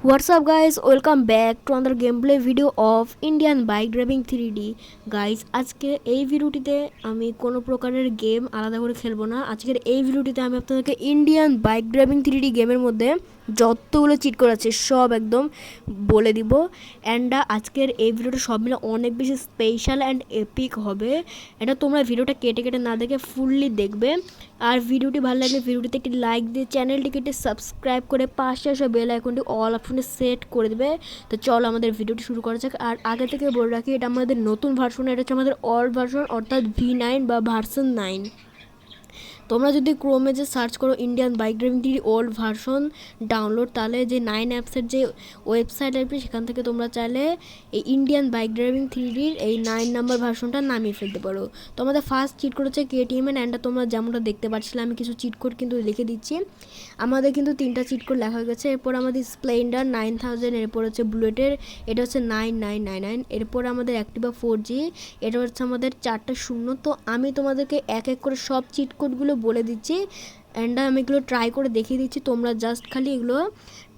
What's up guys, welcome back to another gameplay video of Indian Bike Driving 3D. Guys, আজকে এই ভিডিওটিতে আমি কোনো প্রকারের গেম আলাদা করে খেলবো না। আজকের এই ভিডিওটিতে আমি আপনাদেরকে ইন্ডিয়ান বাইক ড্রাইভিং 3D গেমের মধ্যে যতগুলো চিট কোড আছে সব একদম বলে দিব। অ্যান্ড আজকের এই ভিডিওটা সব মিলে অনেক বেশি স্পেশাল অ্যান্ড এপিক হবে। এটা তোমরা ভিডিওটা কেটে কেটে না দেখে ফুললি দেখবে। আর ভিডিওটি ভালো লাগলে ভিডিওটিতে একটি লাইক দিয়ে চ্যানেলটিকে একটি সাবস্ক্রাইব করে পাশে আসা বেল আইকনটি অল অপশনে সেট করে দেবে। তো চলো আমাদের ভিডিওটি শুরু করা যাক। আর আগে থেকে বলে রাখি, এটা আমাদের নতুন ভার্সন, এটা হচ্ছে আমাদের ওল্ড ভার্সন অর্থাৎ V9 বা ভার্সন 9। তোমরা যদি ক্রোমে যে সার্চ করো Indian bike driving 3D old version download, তাহলে যে 9 অ্যাপসের যে ওয়েবসাইট আসবে সেখান থেকে তোমরা চাইলে এই ইন্ডিয়ান বাইক ড্রাইভিং 3Dর এই 9 নাম্বার ভার্সনটা নামিয়ে ফেলতে পারো। তো আমাদের ফার্স্ট চিট কোড হচ্ছে KTM অ্যান্ড তোমরা যেমনটা দেখতে পাচ্ছিলে আমি কিছু চিট কোড কিন্তু লিখে দিচ্ছি। আমাদের কিন্তু 3টা চিট কোড লেখা হয়ে গেছে। এরপর আমাদের স্প্লেন্ডার 9000, এরপর হচ্ছে বুলেটের এটা হচ্ছে 9999, এরপর আমাদের অ্যাক্টিভা 4G এটা হচ্ছে আমাদের 4টা 0। তো আমি তোমাদেরকে এক এক করে সব চিট কোডগুলো বলে দিচ্ছি অ্যান্ড আমি এগুলো ট্রাই করে দেখিয়ে দিচ্ছি। তোমরা জাস্ট খালি এগুলো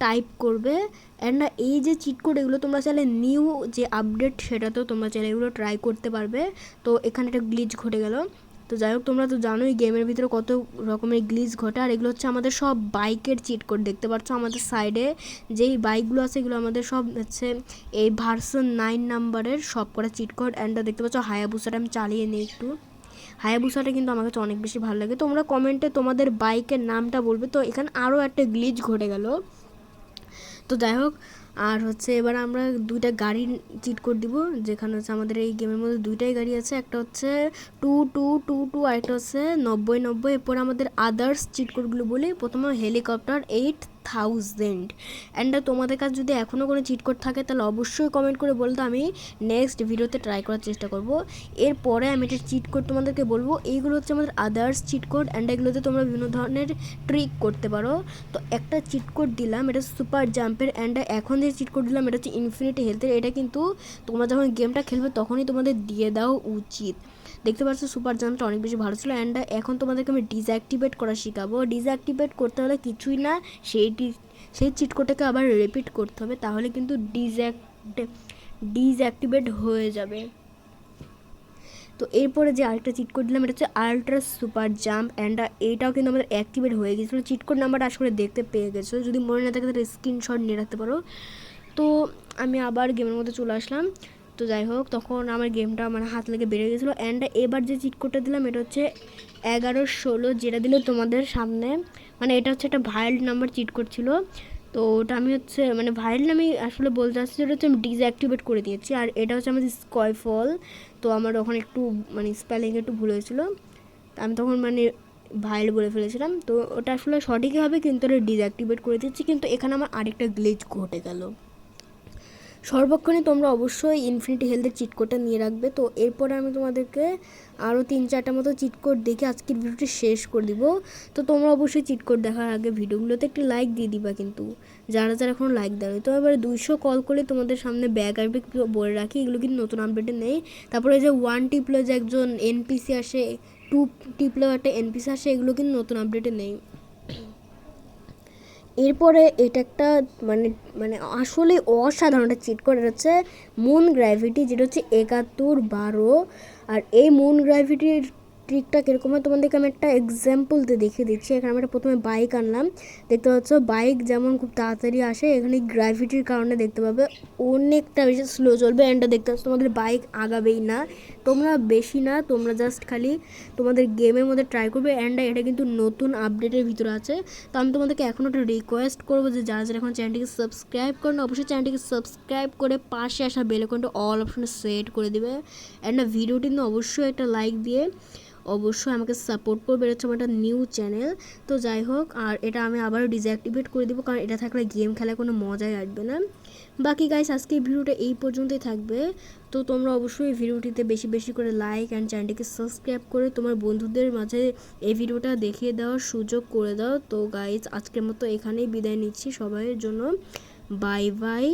টাইপ করবে। অ্যান্ড এই যে চিট কোড এগুলো তোমরা চাইলে নিউ যে আপডেট সেটাতেও তোমরা চাইলে এগুলো ট্রাই করতে পারবে। তো এখানে একটা গ্লিচ ঘটে গেল। তো যাই হোক, তোমরা তো জানোই গেমের ভিতরে কত রকমের গ্লিচ ঘটে। আর এগুলো হচ্ছে আমাদের সব বাইকের চিট কোড। দেখতে পাচ্ছ আমাদের সাইডে যেই বাইকগুলো আছে এগুলো আমাদের সব হচ্ছে এই ভার্সন 9 নাম্বারের সব করা চিট কোড। অ্যান্ড দেখতে পাচ্ছ হায়াবুসাটা আমি চালিয়ে নিই একটু। হায়াবুসাটা কিন্তু আমার কাছে অনেক বেশি ভালো লাগে। তোমরা কমেন্টে তোমাদের বাইকের নামটা বলবে। তো এখানে আরও একটা গ্লিচ ঘটে গেল। তো যাই হোক, আর হচ্ছে এবার আমরা দুইটা গাড়ির চিট কোড দিব, যেখানে হচ্ছে আমাদের এই গেমের মধ্যে দুইটাই গাড়ি আছে। একটা হচ্ছে 2222 আর একটা হচ্ছে 9090। এরপর আমাদের আদার্স চিট কোডগুলো বলি। প্রথমে হেলিকপ্টার 8000। অ্যান্ড তোমাদের কাছে যদি এখনও কোনো চিট কোড থাকে তাহলে অবশ্যই কমেন্ট করে বলতে, আমি নেক্সট ভিডিওতে ট্রাই করার চেষ্টা করব। এরপরে আমি একটা চিট কোড তোমাদেরকে বলবো। এইগুলো হচ্ছে আমাদের আদার্স চিট কোড অ্যান্ড এগুলোতে তোমরা বিভিন্ন ধরনের ট্রিক করতে পারো। তো একটা চিট কোড দিলাম, এটা সুপার জাম্পের। অ্যান্ড এখন যে চিট কোড দিলাম এটা হচ্ছে ইনফিনিটি হেলথের। এটা কিন্তু তোমরা যখন গেমটা খেলবে তখনই তোমাদের দিয়ে দেওয়া উচিত। দেখতে পাচ্ছ সুপার জাম্পটা অনেক বেশি ভালো ছিল। অ্যান্ড এখন তোমাদেরকে আমি ডিসঅ্যাক্টিভেট করা শেখাবো। ডিসঅ্যাক্টিভেট করতে হলে কিছুই না, সেই চিট কোডটাকে আবার রিপিট করতে হবে, তাহলে কিন্তু ডিসঅ্যাক্টিভেট হয়ে যাবে। তো এরপরে যে আরেকটা চিট কোড দিলাম এটা হচ্ছে আলট্রা সুপার জাম্প। অ্যান্ড এইটাও কিন্তু আমাদের অ্যাক্টিভেট হয়ে গেছিলো। চিট কোড নাম্বারটা আসলে দেখতে পেয়ে গেছো, যদি মনে না থাকে তাহলে স্ক্রিনশট নিয়ে রাখতে পারো। তো আমি আবার গেমের মধ্যে চলে আসলাম। তো যাই হোক, তখন আমার গেমটা মানে হাত লেগে বেড়ে গেছিলো। অ্যান্ড এবার যে চিট কোডটা দিলাম এটা হচ্ছে 1116, যেটা দিল তোমাদের সামনে। মানে এটা হচ্ছে একটা ভাইল্ড নাম্বার চিট কোড ছিল। তো ওটা আমি হচ্ছে মানে ভাইরাল আমি আসলে বলতে চাচ্ছি, যেটা হচ্ছে আমি ডিসঅ্যাক্টিভেট করে দিয়েছি। আর এটা হচ্ছে আমাদের স্কয়ফল। তো আমার ওখানে একটু মানে স্পেলিং একটু ভুল হয়েছিল, আমি তখন মানে ভাইরাল বলে ফেলেছিলাম। তো ওটা আসলে সঠিকই হবে, কিন্তু ওটা ডিসঅ্যাক্টিভেট করে দিচ্ছি। কিন্তু এখানে আমার আরেকটা গ্লিচ ঘটে গেল। সর্বক্ষণে তোমরা অবশ্যই ইনফিনিটি হেলথের চিট কোডটা নিয়ে রাখবে। তো এরপরে আমি তোমাদেরকে আরও 3-4টা মতো চিট কোড দেখে আজকের ভিডিওটি শেষ করে দিব। তো তোমরা অবশ্যই চিট কোড দেখার আগে ভিডিওগুলোতে একটি লাইক দিয়ে দিবা, কিন্তু যারা যারা এখনও লাইক দেয়নি। তো এবারে 200 কল করলে তোমাদের সামনে ব্যাগ আসবে, বলে রাখি এগুলো কিন্তু নতুন আপডেটে নেই। তারপরে যে 1 টিপলে যে একজন এনপিসি আসে, 2 টিপলেও একটা এনপিসি আসে, এগুলো কিন্তু নতুন আপডেটে নেই। এরপরে এটা একটা মানে মানে আসলে অসাধারণ একটা চিট কোড হচ্ছে মুন গ্র্যাভিটি, যেটা হচ্ছে 7112। আর এই মুন গ্র্যাভিটির ট্রিকটা কীরকম হয় তোমাদেরকে আমি একটা এক্সাম্পল দিয়ে দেখিয়ে দিচ্ছি। এখানে আমরা প্রথমে বাইক আনলাম। দেখতে পাচ্ছ বাইক যেমন খুব তাড়াতাড়ি আসে, এখানে গ্র্যাভিটির কারণে দেখতে পাবে অনেকটা বেশি স্লো চলবে। অ্যান্ড দেখতে পাচ্ছ তোমাদের বাইক আগাবেই না। তোমরা বেশি না, তোমরা জাস্ট খালি তোমাদের গেমের মধ্যে ট্রাই করবে। অ্যান্ড এটা কিন্তু নতুন আপডেটের ভিতরে আছে। তো আমি তোমাদেরকে এখন একটা রিকোয়েস্ট করবো যে যারা যারা এখন চ্যানেলটিকে সাবস্ক্রাইব করেন অবশ্যই চ্যানেলটিকে সাবস্ক্রাইব করে পাশে আসা বেল আইকনটা অল অপশনে সেট করে দেবে। অ্যান্ড ভিডিওটি অবশ্যই একটা লাইক দিয়ে অবশ্যই আমাকে সাপোর্ট করবে। এটা হচ্ছে আমার একটা নিউ চ্যানেল। তো যাই হোক, আর এটা আমি আবারও ডিসঅ্যাক্টিভেট করে দেবো, কারণ এটা থাকলে গেম খেলায় কোনো মজাই আসবে না। বাকি গাইস আজকে ভিডিওটা এই পর্যন্তই থাকবে। তো তোমরা অবশ্যই ভিডিওটিতে বেশি বেশি করে লাইক অ্যান্ড চ্যানেলটিকে সাবস্ক্রাইব করে তোমার বন্ধুদের মাঝে এই ভিডিওটা দেখিয়ে দেওয়ার সুযোগ করে দাও। তো গাইস আজকের মতো এখানেই বিদায় নিচ্ছি সবাইয়ের জন্য। Bye bye.